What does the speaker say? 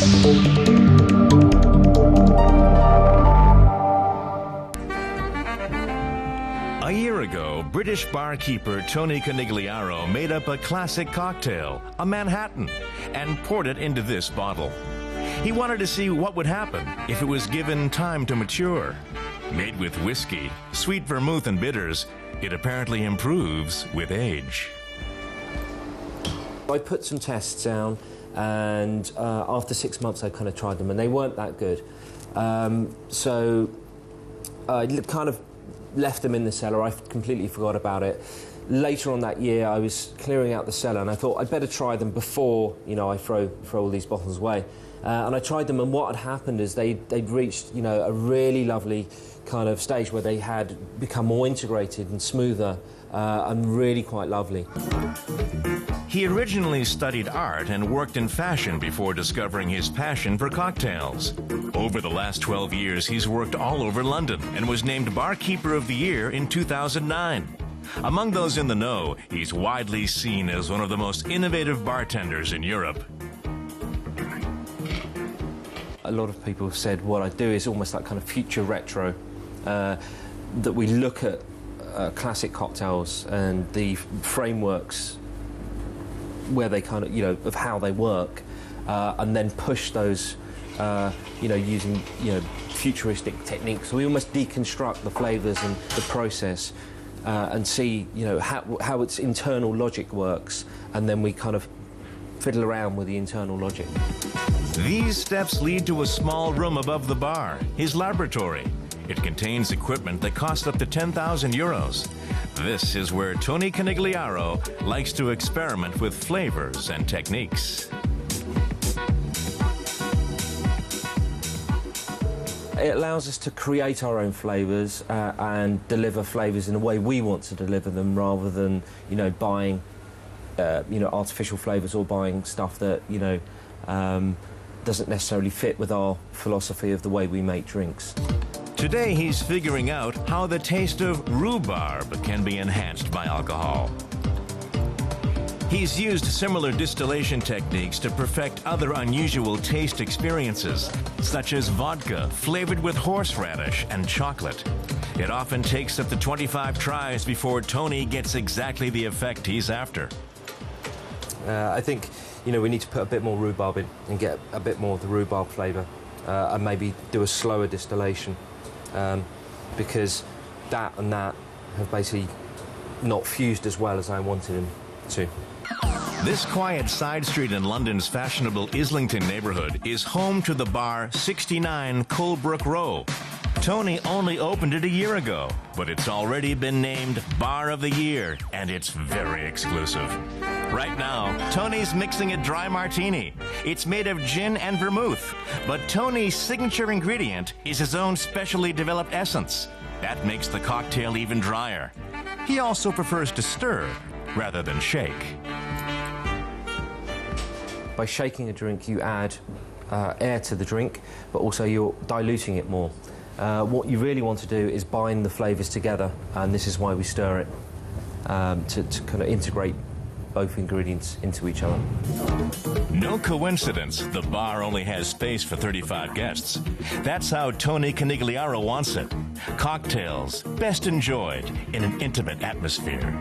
A year ago, British barkeeper Tony Conigliaro made up a classic cocktail, a Manhattan, and poured it into this bottle. He wanted to see what would happen if it was given time to mature. Made with whiskey, sweet vermouth, and bitters, it apparently improves with age. I put some tests down, and after 6 months I kind of tried them, and they weren't that good. So I kind of left them in the cellar. I completely forgot about it. Later on that year, I was clearing out the cellar, and I thought I'd better try them before, you know, I throw all these bottles away. And I tried them, and what had happened is they'd reached, you know, a really lovely kind of stage where they had become more integrated and smoother, and really quite lovely. He originally studied art and worked in fashion before discovering his passion for cocktails. Over the last 12 years, he's worked all over London and was named Barkeeper of the Year in 2009. Among those in the know, he's widely seen as one of the most innovative bartenders in Europe. A lot of people have said what I do is almost like kind of future retro, that we look at classic cocktails and the frameworks where they kind of, you know, of how they work, and then push those, you know, using, you know, futuristic techniques. So we almost deconstruct the flavours and the process, and see, you know, how its internal logic works, and then we kind of fiddle around with the internal logic. These steps lead to a small room above the bar, his laboratory. It contains equipment that costs up to 10,000 euros. This is where Tony Conigliaro likes to experiment with flavors and techniques. It allows us to create our own flavours and deliver flavours in the way we want to deliver them, rather than, you know, buying, you know, artificial flavours, or buying stuff that, you know, doesn't necessarily fit with our philosophy of the way we make drinks. Today he's figuring out how the taste of rhubarb can be enhanced by alcohol. He's used similar distillation techniques to perfect other unusual taste experiences, such as vodka flavored with horseradish and chocolate. It often takes up to 25 tries before Tony gets exactly the effect he's after. I think, you know, we need to put a bit more rhubarb in and get a bit more of the rhubarb flavour, and maybe do a slower distillation, because that and that have basically not fused as well as I wanted them to. This quiet side street in London's fashionable Islington neighbourhood is home to the bar 69 Colebrook Row. Tony only opened it a year ago, but it's already been named Bar of the Year, and it's very exclusive. Right now, Tony's mixing a dry martini. It's made of gin and vermouth, but Tony's signature ingredient is his own specially developed essence. That makes the cocktail even drier. He also prefers to stir rather than shake. By shaking a drink, you add air to the drink, but also you're diluting it more. What you really want to do is bind the flavours together, and this is why we stir it, to kind of integrate both ingredients into each other. No coincidence, the bar only has space for 35 guests. That's how Tony Conigliaro wants it. Cocktails best enjoyed in an intimate atmosphere.